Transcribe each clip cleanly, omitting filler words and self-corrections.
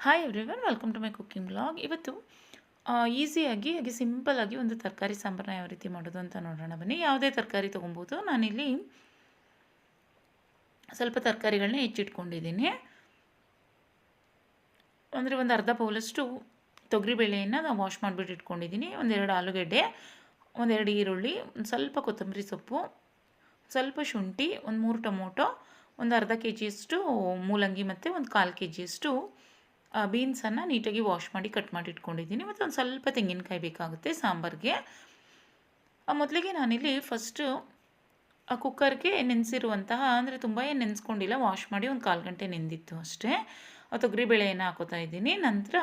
Hi everyone, welcome to my cooking blog. ಇವತ್ತು ಈಸಿಯಾಗಿ ಹಾಗೆ ಸಿಂಪಲ್ಲಾಗಿ ಒಂದು ತರಕಾರಿ ಸಾಂಬಾರನ್ನ ಯಾವ ರೀತಿ ಮಾಡೋದು ಅಂತ ನೋಡೋಣ ಬನ್ನಿ. ಯಾವುದೇ ತರಕಾರಿ ತೊಗೊಬೋದು. ನಾನಿಲ್ಲಿ ಸ್ವಲ್ಪ ತರಕಾರಿಗಳನ್ನ ಹೆಚ್ಚಿಟ್ಕೊಂಡಿದ್ದೀನಿ. ಅಂದರೆ ಒಂದು ಅರ್ಧ ಬೌಲಷ್ಟು ತೊಗರಿಬೇಳೆಯನ್ನು ನಾನು ವಾಶ್ ಮಾಡಿಬಿಟ್ಟು ಇಟ್ಕೊಂಡಿದ್ದೀನಿ. ಒಂದೆರಡು ಆಲೂಗಡ್ಡೆ, ಒಂದೆರಡು ಈರುಳ್ಳಿ, ಒಂದು ಸ್ವಲ್ಪ ಕೊತ್ತಂಬರಿ ಸೊಪ್ಪು, ಸ್ವಲ್ಪ ಶುಂಠಿ, ಒಂದು 3 ಟೊಮೊಟೊ, ಒಂದು ಅರ್ಧ ಕೆ ಜಿಯಷ್ಟು ಮೂಲಂಗಿ ಮತ್ತು ಒಂದು 1/4 ಕೆ ಜಿಯಷ್ಟು ಬೀನ್ಸನ್ನು ನೀಟಾಗಿ ವಾಶ್ ಮಾಡಿ ಕಟ್ ಮಾಡಿ ಇಟ್ಕೊಂಡಿದ್ದೀನಿ. ಮತ್ತು ಒಂದು ಸ್ವಲ್ಪ ತೆಂಗಿನಕಾಯಿ ಬೇಕಾಗುತ್ತೆ ಸಾಂಬಾರಿಗೆ. ಮೊದಲಿಗೆ ನಾನಿಲ್ಲಿ ಫಸ್ಟು ಕುಕ್ಕರ್ಗೆ ನೆನೆಸಿರುವಂತಹ, ಅಂದರೆ ತುಂಬ ಏನು ನೆನೆಸ್ಕೊಂಡಿಲ್ಲ, ವಾಶ್ ಮಾಡಿ ಒಂದು 1/4 ಗಂಟೆ ನೆಂದಿತ್ತು ಅಷ್ಟೇ, ತೊಗರಿಬೇಳೆಯನ್ನು ಹಾಕೋತಾ ಇದ್ದೀನಿ. ನಂತರ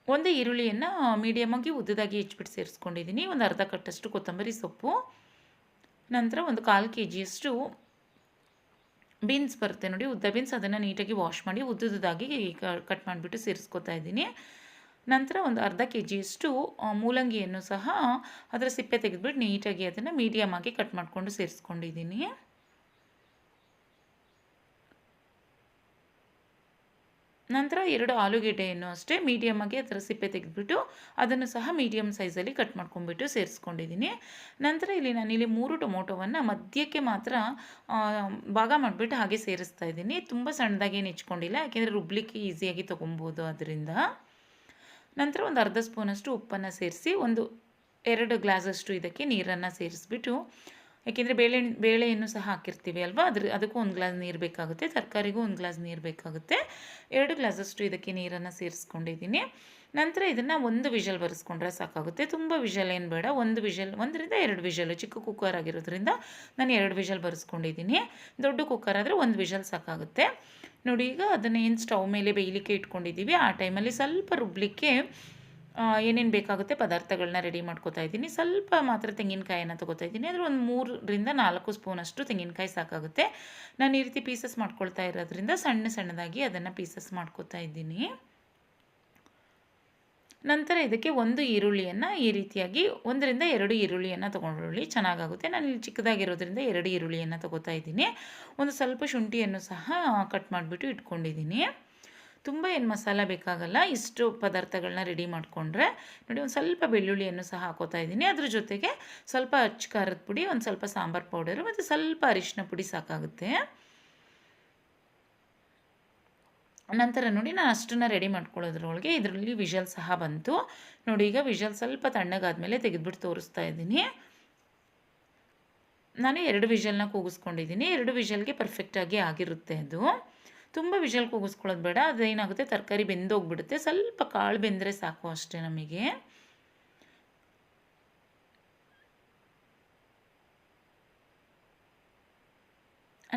ಒಂದು ಈರುಳ್ಳಿಯನ್ನು ಮೀಡಿಯಮಾಗಿ ಉದ್ದದಾಗಿ ಹೆಚ್ಚಿಬಿಟ್ಟು ಸೇರಿಸ್ಕೊಂಡಿದ್ದೀನಿ. ಒಂದು ಅರ್ಧ ಕಟ್ಟಷ್ಟು ಕೊತ್ತಂಬರಿ ಸೊಪ್ಪು, ನಂತರ ಒಂದು 1/4 ಕೆ ಜಿಯಷ್ಟು ಬೀನ್ಸ್ ಬರುತ್ತೆ ನೋಡಿ, ಉದ್ದ ಬೀನ್ಸ್, ಅದನ್ನು ನೀಟಾಗಿ ವಾಶ್ ಮಾಡಿ ಉದ್ದುದಾಗಿ ಕಟ್ ಮಾಡಿಬಿಟ್ಟು ಸೇರಿಸ್ಕೊತಾ ಇದ್ದೀನಿ. ನಂತರ ಒಂದು ಅರ್ಧ ಕೆ ಜಿಯಷ್ಟು ಮೂಲಂಗಿಯನ್ನು ಸಹ ಅದರ ಸಿಪ್ಪೆ ತೆಗೆದುಬಿಟ್ಟು ನೀಟಾಗಿ ಅದನ್ನು ಮೀಡಿಯಮ್ ಆಗಿ ಕಟ್ ಮಾಡಿಕೊಂಡು ಸೇರಿಸ್ಕೊಂಡಿದ್ದೀನಿ. ನಂತರ 2 ಆಲೂಗೆಡ್ಡೆಯನ್ನು ಅಷ್ಟೇ ಮೀಡಿಯಮ್ ಆಗಿ ಅದರ ಸಿಪ್ಪೆ ತೆಗೆದುಬಿಟ್ಟು ಅದನ್ನು ಸಹ ಮೀಡಿಯಮ್ ಸೈಜಲ್ಲಿ ಕಟ್ ಮಾಡ್ಕೊಂಡ್ಬಿಟ್ಟು ಸೇರಿಸ್ಕೊಂಡಿದ್ದೀನಿ. ನಂತರ ನಾನಿಲ್ಲಿ 3 ಟೊಮೊಟೊವನ್ನು ಮಧ್ಯಕ್ಕೆ ಮಾತ್ರ ಭಾಗ ಮಾಡಿಬಿಟ್ಟು ಹಾಗೆ ಸೇರಿಸ್ತಾ ಇದ್ದೀನಿ. ತುಂಬ ಸಣ್ಣದಾಗಿ ಏನು ಹೆಚ್ಕೊಂಡಿಲ್ಲ, ಯಾಕೆಂದರೆ ರುಬ್ಲಿಕ್ಕೆ ಈಸಿಯಾಗಿ ತೊಗೊಬೋದು ಅದರಿಂದ. ನಂತರ ಒಂದು ಅರ್ಧ ಸ್ಪೂನಷ್ಟು ಉಪ್ಪನ್ನು ಸೇರಿಸಿ, ಒಂದು 2 ಗ್ಲಾಸಷ್ಟು ಇದಕ್ಕೆ ನೀರನ್ನು ಸೇರಿಸ್ಬಿಟ್ಟು, ಯಾಕೆಂದರೆ ಬೇಳೆಯನ್ನು ಸಹ ಹಾಕಿರ್ತೀವಿ ಅಲ್ವಾ, ಅದಕ್ಕೂ 1 ಗ್ಲಾಸ್ ನೀರು ಬೇಕಾಗುತ್ತೆ, ತರಕಾರಿಗೂ 1 ಗ್ಲಾಸ್ ನೀರು ಬೇಕಾಗುತ್ತೆ. 2 ಗ್ಲಾಸಷ್ಟು ಇದಕ್ಕೆ ನೀರನ್ನು ಸೇರಿಸ್ಕೊಂಡಿದ್ದೀನಿ. ನಂತರ ಇದನ್ನು 1 ವಿಷಲ್ ಬರೆಸ್ಕೊಂಡ್ರೆ ಸಾಕಾಗುತ್ತೆ. ತುಂಬ ವಿಷಲ್ ಏನು ಬೇಡ, 1 ವಿಷಲ್, 1ರಿಂದ 2 ವಿಷಲು. ಚಿಕ್ಕ ಕುಕ್ಕರ್ ಆಗಿರೋದ್ರಿಂದ ನಾನು 2 ವಿಷಲ್ ಬರೆಸ್ಕೊಂಡಿದ್ದೀನಿ. ದೊಡ್ಡ ಕುಕ್ಕರ್ ಆದರೆ 1 ವಿಷಲ್ ಸಾಕಾಗುತ್ತೆ ನೋಡಿ. ಈಗ ಅದನ್ನು ಏನು ಸ್ಟವ್ ಮೇಲೆ ಬೇಯಲಿಕ್ಕೆ ಇಟ್ಕೊಂಡಿದ್ದೀವಿ, ಆ ಟೈಮಲ್ಲಿ ಸ್ವಲ್ಪ ರುಬ್ಲಿಕ್ಕೆ ಏನೇನು ಬೇಕಾಗುತ್ತೆ ಪದಾರ್ಥಗಳನ್ನ ರೆಡಿ ಮಾಡ್ಕೋತಾ ಇದ್ದೀನಿ. ಸ್ವಲ್ಪ ಮಾತ್ರ ತೆಂಗಿನಕಾಯನ್ನು ತೊಗೋತಾ ಇದ್ದೀನಿ. ಅಂದರೆ ಒಂದು 3ರಿಂದ 4 ಸ್ಪೂನಷ್ಟು ತೆಂಗಿನಕಾಯಿ ಸಾಕಾಗುತ್ತೆ. ನಾನು ಈ ರೀತಿ ಪೀಸಸ್ ಮಾಡ್ಕೊಳ್ತಾ ಇರೋದ್ರಿಂದ ಸಣ್ಣದಾಗಿ ಅದನ್ನು ಪೀಸಸ್ ಮಾಡ್ಕೋತಾ ಇದ್ದೀನಿ. ನಂತರ ಇದಕ್ಕೆ 1 ಈರುಳ್ಳಿಯನ್ನು ಈ ರೀತಿಯಾಗಿ 1ರಿಂದ 2 ಈರುಳ್ಳಿಯನ್ನು ತೊಗೊಂಡ್ಕೊಳ್ಳಿ, ಚೆನ್ನಾಗಾಗುತ್ತೆ. ನಾನು ಇಲ್ಲಿ ಚಿಕ್ಕದಾಗಿರೋದ್ರಿಂದ 2 ಈರುಳ್ಳಿಯನ್ನು ತೊಗೋತಾ ಇದ್ದೀನಿ. ಒಂದು ಸ್ವಲ್ಪ ಶುಂಠಿಯನ್ನು ಸಹ ಕಟ್ ಮಾಡಿಬಿಟ್ಟು ಇಟ್ಕೊಂಡಿದ್ದೀನಿ. ತುಂಬ ಏನು ಮಸಾಲ ಬೇಕಾಗಲ್ಲ, ಇಷ್ಟು ಪದಾರ್ಥಗಳನ್ನ ರೆಡಿ ಮಾಡಿಕೊಂಡ್ರೆ ನೋಡಿ. ಒಂದು ಸ್ವಲ್ಪ ಬೆಳ್ಳುಳ್ಳಿಯನ್ನು ಸಹ ಹಾಕೋತಾ ಇದ್ದೀನಿ. ಅದ್ರ ಜೊತೆಗೆ ಸ್ವಲ್ಪ ಅಚ್ಚ ಖಾರದ ಪುಡಿ, ಒಂದು ಸ್ವಲ್ಪ ಸಾಂಬಾರು ಪೌಡರು ಮತ್ತು ಸ್ವಲ್ಪ ಅರಿಶಿನ ಪುಡಿ ಸಾಕಾಗುತ್ತೆ. ನಂತರ ನೋಡಿ, ನಾನು ಅಷ್ಟನ್ನು ರೆಡಿ ಮಾಡ್ಕೊಳ್ಳೋದ್ರೊಳಗೆ ಇದರಲ್ಲಿ ವಿಷಲ್ ಸಹ ಬಂತು ನೋಡಿ. ಈಗ ವಿಷಲ್ ಸ್ವಲ್ಪ ತಣ್ಣಗಾದ್ಮೇಲೆ ತೆಗೆದುಬಿಟ್ಟು ತೋರಿಸ್ತಾ ಇದ್ದೀನಿ. ನಾನು 2 ವಿಷಲ್ನ ಕೂಗಿಸ್ಕೊಂಡಿದ್ದೀನಿ. 2 ವಿಷಲ್ಗೆ ಪರ್ಫೆಕ್ಟಾಗಿ ಆಗಿರುತ್ತೆ ಅದು. ತುಂಬ ವಿಷಲ್ ಕೂಗಿಸ್ಕೊಳ್ಳೋದು ಬೇಡ, ಅದೇನಾಗುತ್ತೆ ತರಕಾರಿ ಬೆಂದೋಗ್ಬಿಡುತ್ತೆ. ಸ್ವಲ್ಪ ಕಾಳು ಬೆಂದರೆ ಸಾಕು ಅಷ್ಟೇ ನಮಗೆ.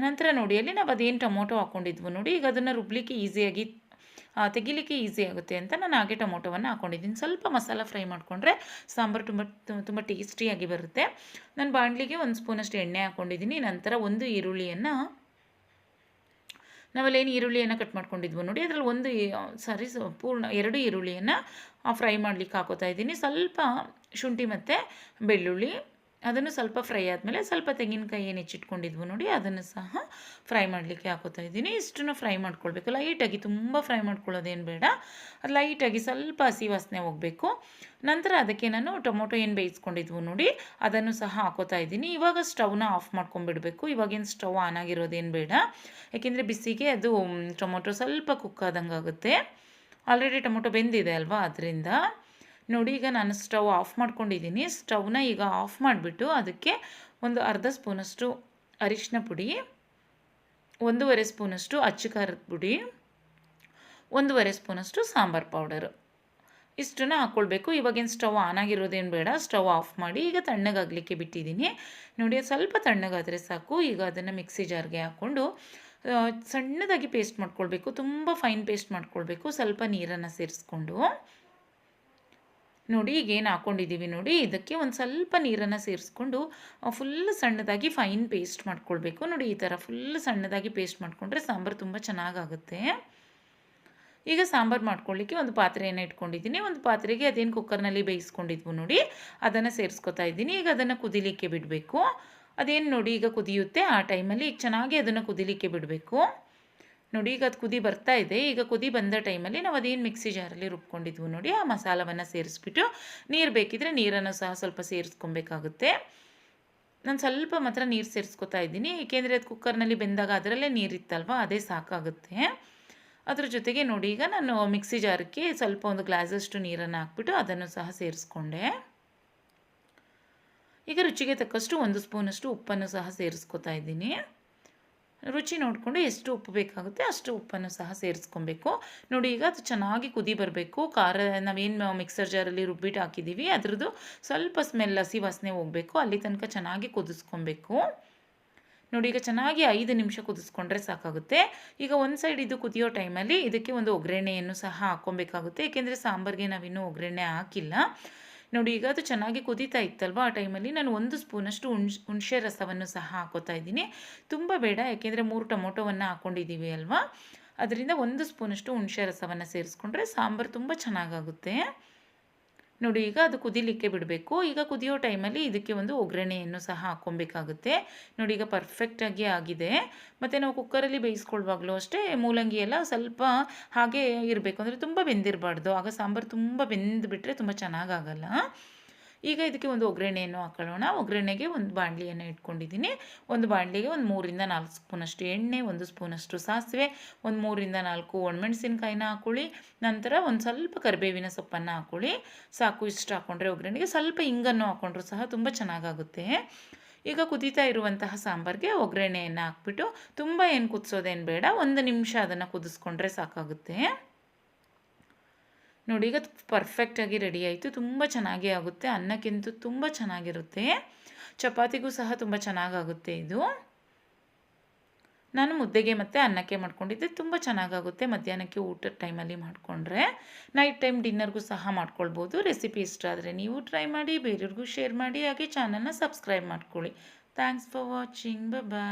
ನಂತರ ನೋಡಿ, ಅಲ್ಲಿ ನಾವು ಅದೇನು ಟೊಮೊಟೊ ಹಾಕ್ಕೊಂಡಿದ್ವು ನೋಡಿ, ಈಗ ಅದನ್ನು ರುಬ್ಲಿಕ್ಕೆ ಈಸಿಯಾಗಿ ತೆಗಿಲಿಕ್ಕೆ ಈಸಿ ಆಗುತ್ತೆ ಅಂತ ನಾನು ಹಾಗೆ ಟೊಮೊಟೊವನ್ನು ಹಾಕ್ಕೊಂಡಿದ್ದೀನಿ. ಸ್ವಲ್ಪ ಮಸಾಲ ಫ್ರೈ ಮಾಡಿಕೊಂಡ್ರೆ ಸಾಂಬಾರು ತುಂಬ ಟೇಸ್ಟಿಯಾಗಿ ಬರುತ್ತೆ. ನಾನು ಬಾಣಲಿಗೆ 1 ಸ್ಪೂನಷ್ಟು ಎಣ್ಣೆ ಹಾಕ್ಕೊಂಡಿದ್ದೀನಿ. ನಂತರ 1 ಈರುಳ್ಳಿಯನ್ನು, ನಾವಲ್ಲೇನು ಈರುಳ್ಳಿಯನ್ನು ಕಟ್ ಮಾಡ್ಕೊಂಡಿದ್ವು ನೋಡಿ, ಅದರಲ್ಲಿ ಪೂರ್ಣ 2 ಈರುಳ್ಳಿಯನ್ನು ಫ್ರೈ ಮಾಡಲಿಕ್ಕೆ ಹಾಕೋತಾ ಇದ್ದೀನಿ. ಸ್ವಲ್ಪ ಶುಂಠಿ ಮತ್ತು ಬೆಳ್ಳುಳ್ಳಿ, ಅದನ್ನು ಸ್ವಲ್ಪ ಫ್ರೈ ಆದಮೇಲೆ ಸ್ವಲ್ಪ ತೆಂಗಿನಕಾಯಿ ಏನು ಹೆಚ್ಚಿಟ್ಕೊಂಡಿದ್ವು ನೋಡಿ, ಅದನ್ನು ಸಹ ಫ್ರೈ ಮಾಡಲಿಕ್ಕೆ ಹಾಕೋತಾ ಇದ್ದೀನಿ. ಇಷ್ಟನ್ನು ಫ್ರೈ ಮಾಡ್ಕೊಳ್ಬೇಕು ಲೈಟಾಗಿ, ತುಂಬ ಫ್ರೈ ಮಾಡ್ಕೊಳ್ಳೋದೇನು ಬೇಡ, ಅದು ಲೈಟಾಗಿ ಸ್ವಲ್ಪ ಹಸಿ ವಾಸನೆ ಹೋಗಬೇಕು. ನಂತರ ಅದಕ್ಕೆ ನಾನು ಟೊಮೊಟೊ ಏನು ಬೇಯಿಸ್ಕೊಂಡಿದ್ವು ನೋಡಿ, ಅದನ್ನು ಸಹ ಹಾಕೋತಾ ಇದ್ದೀನಿ. ಇವಾಗ ಸ್ಟವ್ನ ಆಫ್ ಮಾಡ್ಕೊಂಡ್ಬಿಡಬೇಕು. ಇವಾಗೇನು ಸ್ಟವ್ ಆನ್ ಆಗಿರೋದೇನು ಬೇಡ, ಯಾಕೆಂದರೆ ಬಿಸಿಗೆ ಅದು ಟೊಮೊಟೊ ಸ್ವಲ್ಪ ಕುಕ್ ಆದಂಗೆ ಆಗುತ್ತೆ. ಆಲ್ರೆಡಿ ಟೊಮೊಟೊ ಬೆಂದಿದೆ ಅಲ್ವಾ, ಅದರಿಂದ ನೋಡಿ. ಈಗ ನಾನು ಸ್ಟವ್ ಆಫ್ ಮಾಡ್ಕೊಂಡಿದ್ದೀನಿ. ಸ್ಟವ್ನ ಈಗ ಆಫ್ ಮಾಡಿಬಿಟ್ಟು ಅದಕ್ಕೆ ಒಂದು ಅರ್ಧ ಸ್ಪೂನಷ್ಟು ಅರಿಶಿನ ಪುಡಿ, 1.5 ಸ್ಪೂನಷ್ಟು ಅಚ್ಚ ಖಾರದ ಪುಡಿ, 1.5 ಸ್ಪೂನಷ್ಟು ಸಾಂಬಾರು ಪೌಡರು, ಇಷ್ಟನ್ನು ಹಾಕ್ಕೊಳ್ಬೇಕು. ಇವಾಗೇನು ಸ್ಟವ್ ಆನ್ ಆಗಿರೋದೇನು ಬೇಡ, ಸ್ಟವ್ ಆಫ್ ಮಾಡಿ ಈಗ ತಣ್ಣಗಾಗಲಿಕ್ಕೆ ಬಿಟ್ಟಿದ್ದೀನಿ ನೋಡಿ. ಸ್ವಲ್ಪ ತಣ್ಣಗಾದರೆ ಸಾಕು. ಈಗ ಅದನ್ನು ಮಿಕ್ಸಿ ಜಾರ್ಗೆ ಹಾಕ್ಕೊಂಡು ಸಣ್ಣದಾಗಿ ಪೇಸ್ಟ್ ಮಾಡ್ಕೊಳ್ಬೇಕು, ತುಂಬ ಫೈನ್ ಪೇಸ್ಟ್ ಮಾಡ್ಕೊಳ್ಬೇಕು. ಸ್ವಲ್ಪ ನೀರನ್ನು ಸೇರಿಸ್ಕೊಂಡು ನೋಡಿ, ಈಗೇನು ಹಾಕ್ಕೊಂಡಿದ್ದೀವಿ ನೋಡಿ, ಇದಕ್ಕೆ ಒಂದು ಸ್ವಲ್ಪ ನೀರನ್ನು ಸೇರಿಸ್ಕೊಂಡು ಫುಲ್ ಸಣ್ಣದಾಗಿ ಫೈನ್ ಪೇಸ್ಟ್ ಮಾಡ್ಕೊಳ್ಬೇಕು ನೋಡಿ. ಈ ಥರ ಫುಲ್ ಸಣ್ಣದಾಗಿ ಪೇಸ್ಟ್ ಮಾಡಿಕೊಂಡ್ರೆ ಸಾಂಬಾರು ತುಂಬ ಚೆನ್ನಾಗಾಗುತ್ತೆ. ಈಗ ಸಾಂಬಾರು ಮಾಡ್ಕೊಳ್ಳಿಕ್ಕೆ ಒಂದು ಪಾತ್ರೆಯನ್ನು ಇಟ್ಕೊಂಡಿದ್ದೀನಿ. ಒಂದು ಪಾತ್ರೆಗೆ ಅದೇನು ಕುಕ್ಕರ್ನಲ್ಲಿ ಬೇಯಿಸ್ಕೊಂಡಿದ್ವು ನೋಡಿ, ಅದನ್ನು ಸೇರಿಸ್ಕೊತಾ ಇದ್ದೀನಿ. ಈಗ ಅದನ್ನು ಕುದಿಲಿಕ್ಕೆ ಬಿಡಬೇಕು. ಅದೇನು ನೋಡಿ ಈಗ ಕುದಿಯುತ್ತೆ, ಆ ಟೈಮಲ್ಲಿ ಈಗ ಚೆನ್ನಾಗಿ ಅದನ್ನು ಕುದಿಲಿಕ್ಕೆ ಬಿಡಬೇಕು. ನೋಡಿ ಈಗ ಅದು ಕುದಿ ಬರ್ತಾ ಇದೆ. ಈಗ ಕುದಿ ಬಂದ ಟೈಮಲ್ಲಿ ನಾವು ಅದೇನು ಮಿಕ್ಸಿ ಜಾರಲ್ಲಿ ರುಬ್ಕೊಂಡಿದ್ವು ನೋಡಿ, ಆ ಮಸಾಲವನ್ನು ಸೇರಿಸ್ಬಿಟ್ಟು ನೀರು ಬೇಕಿದ್ರೆ ನೀರನ್ನು ಸಹ ಸ್ವಲ್ಪ ಸೇರಿಸ್ಕೊಬೇಕಾಗುತ್ತೆ. ನಾನು ಸ್ವಲ್ಪ ಮಾತ್ರ ನೀರು ಸೇರಿಸ್ಕೊತಾ ಇದ್ದೀನಿ, ಏಕೆಂದರೆ ಅದು ಕುಕ್ಕರ್ನಲ್ಲಿ ಬೆಂದಾಗ ಅದರಲ್ಲೇ ನೀರಿತ್ತಲ್ವ, ಅದೇ ಸಾಕಾಗುತ್ತೆ. ಅದ್ರ ಜೊತೆಗೆ ನೋಡಿ ಈಗ ನಾನು ಮಿಕ್ಸಿ ಜಾರಕ್ಕೆ ಸ್ವಲ್ಪ ಒಂದು ಗ್ಲಾಸಷ್ಟು ನೀರನ್ನು ಹಾಕ್ಬಿಟ್ಟು ಅದನ್ನು ಸಹ ಸೇರಿಸ್ಕೊಂಡೆ. ಈಗ ರುಚಿಗೆ ತಕ್ಕಷ್ಟು 1 ಸ್ಪೂನಷ್ಟು ಉಪ್ಪನ್ನು ಸಹ ಸೇರಿಸ್ಕೊತಾ ಇದ್ದೀನಿ. ರುಚಿ ನೋಡಿಕೊಂಡು ಎಷ್ಟು ಉಪ್ಪು ಬೇಕಾಗುತ್ತೆ ಅಷ್ಟು ಉಪ್ಪನ್ನು ಸಹ ಸೇರಿಸ್ಕೊಬೇಕು. ನೋಡಿ ಈಗ ಅದು ಚೆನ್ನಾಗಿ ಕುದಿ ಬರಬೇಕು. ಖಾರ ನಾವೇನು ಮಿಕ್ಸರ್ ಜಾರಲ್ಲಿ ರುಬ್ಬಿಟ್ಟು ಹಾಕಿದ್ದೀವಿ ಅದರದ್ದು ಸ್ವಲ್ಪ ಸ್ಮೆಲ್ ಹಸಿ ವಾಸನೆ ಹೋಗಬೇಕು, ಅಲ್ಲಿ ತನಕ ಚೆನ್ನಾಗಿ ಕುದಿಸ್ಕೊಬೇಕು. ನೋಡಿ ಈಗ ಚೆನ್ನಾಗಿ 5 ನಿಮಿಷ ಕುದಿಸ್ಕೊಂಡ್ರೆ ಸಾಕಾಗುತ್ತೆ. ಈಗ ಒಂದು ಸೈಡ್ ಇದು ಕುದಿಯೋ ಟೈಮಲ್ಲಿ ಇದಕ್ಕೆ ಒಂದು ಒಗ್ಗರಣೆಯನ್ನು ಸಹ ಹಾಕ್ಕೊಬೇಕಾಗುತ್ತೆ, ಏಕೆಂದರೆ ಸಾಂಬಾರಿಗೆ ನಾವಿನ್ನೂ ಒಗ್ಗರಣೆ ಹಾಕಿಲ್ಲ. ನೋಡಿ ಈಗ ಅದು ಚೆನ್ನಾಗಿ ಕುದೀತಾ ಇತ್ತಲ್ವ, ಆ ಟೈಮಲ್ಲಿ ನಾನು 1 ಸ್ಪೂನಷ್ಟು ಹುಣಸೆ ರಸವನ್ನು ಸಹ ಹಾಕೋತಾ ಇದ್ದೀನಿ. ತುಂಬ ಬೇಡ, ಯಾಕೆಂದರೆ 3 ಟೊಮೊಟೊವನ್ನು ಹಾಕ್ಕೊಂಡಿದ್ದೀವಿ ಅಲ್ವಾ, ಅದರಿಂದ 1 ಸ್ಪೂನಷ್ಟು ಹುಣಸೆ ರಸವನ್ನು ಸೇರಿಸ್ಕೊಂಡ್ರೆ ಸಾಂಬಾರು ತುಂಬ ಚೆನ್ನಾಗಾಗುತ್ತೆ. ನೋಡಿ ಈಗ ಅದು ಕುದಿಲಿಕ್ಕೆ ಬಿಡಬೇಕು. ಈಗ ಕುದಿಯೋ ಟೈಮಲ್ಲಿ ಇದಕ್ಕೆ ಒಂದು ಒಗ್ಗರಣೆಯನ್ನು ಸಹ ಹಾಕ್ಕೊಬೇಕಾಗುತ್ತೆ. ನೋಡಿ ಈಗ ಪರ್ಫೆಕ್ಟಾಗಿ ಆಗಿದೆ. ಮತ್ತು ನಾವು ಕುಕ್ಕರಲ್ಲಿ ಬೇಯಿಸ್ಕೊಳ್ಳುವಾಗಲೂ ಅಷ್ಟೇ ಮೂಲಂಗಿ ಎಲ್ಲ ಸ್ವಲ್ಪ ಹಾಗೆ ಇರಬೇಕು, ಅಂದರೆ ತುಂಬ ಬೆಂದಿರಬಾರ್ದು, ಆಗ ಸಾಂಬಾರು ತುಂಬ ಬೆಂದುಬಿಟ್ರೆ ತುಂಬ ಚೆನ್ನಾಗಾಗಲ್ಲ. ಈಗ ಇದಕ್ಕೆ ಒಂದು ಒಗ್ಗರಣೆಯನ್ನು ಹಾಕೊಳ್ಳೋಣ. ಒಗ್ಗರಣೆಗೆ ಒಂದು ಬಾಣಲಿಯನ್ನು ಇಟ್ಕೊಂಡಿದ್ದೀನಿ. ಒಂದು ಬಾಣಲಿಗೆ ಒಂದು 3ರಿಂದ 4 ಸ್ಪೂನಷ್ಟು ಎಣ್ಣೆ, 1 ಸ್ಪೂನಷ್ಟು ಸಾಸಿವೆ, ಒಂದು 3ರಿಂದ 4 ಒಣಮೆಣಸಿನ್ಕಾಯಿನ ಹಾಕ್ಕೊಳ್ಳಿ. ನಂತರ ಒಂದು ಸ್ವಲ್ಪ ಕರಿಬೇವಿನ ಸೊಪ್ಪನ್ನು ಹಾಕ್ಕೊಳ್ಳಿ. ಸಾಕು, ಇಷ್ಟು ಹಾಕ್ಕೊಂಡ್ರೆ ಒಗ್ಗರಣೆಗೆ ಸ್ವಲ್ಪ ಇಂಗನ್ನು ಹಾಕ್ಕೊಂಡ್ರೂ ಸಹ ತುಂಬ ಚೆನ್ನಾಗಾಗುತ್ತೆ. ಈಗ ಕುದೀತಾ ಇರುವಂತಹ ಸಾಂಬಾರಿಗೆ ಒಗ್ಗರಣೆಯನ್ನು ಹಾಕ್ಬಿಟ್ಟು ತುಂಬ ಏನು ಕುದಿಸೋದೇನು ಬೇಡ, 1 ನಿಮಿಷ ಅದನ್ನು ಕುದಿಸ್ಕೊಂಡ್ರೆ ಸಾಕಾಗುತ್ತೆ. ನೋಡಿ ಈಗ ಪರ್ಫೆಕ್ಟಾಗಿ ರೆಡಿ ಆಯಿತು. ತುಂಬ ಚೆನ್ನಾಗೇ ಆಗುತ್ತೆ, ಅನ್ನಕ್ಕಿಂತೂ ತುಂಬ ಚೆನ್ನಾಗಿರುತ್ತೆ, ಚಪಾತಿಗೂ ಸಹ ತುಂಬ ಚೆನ್ನಾಗಾಗುತ್ತೆ ಇದು. ನಾನು ಮುದ್ದೆಗೆ ಮತ್ತು ಅನ್ನಕ್ಕೆ ಮಾಡ್ಕೊಂಡಿದ್ದೆ, ತುಂಬ ಚೆನ್ನಾಗಾಗುತ್ತೆ ಮಧ್ಯಾಹ್ನಕ್ಕೆ ಊಟದ ಟೈಮಲ್ಲಿ ಮಾಡಿಕೊಂಡ್ರೆ. ನೈಟ್ ಟೈಮ್ ಡಿನ್ನರ್ಗೂ ಸಹ ಮಾಡ್ಕೊಳ್ಬೋದು. ರೆಸಿಪಿ ಇಷ್ಟ ಆದರೆ ನೀವು ಟ್ರೈ ಮಾಡಿ, ಬೇರೆಯವ್ರಿಗೂ ಶೇರ್ ಮಾಡಿ, ಹಾಗೆ ಚಾನಲ್ನ ಸಬ್ಸ್ಕ್ರೈಬ್ ಮಾಡ್ಕೊಳ್ಳಿ. Thanks for watching. ಬಾಯ್.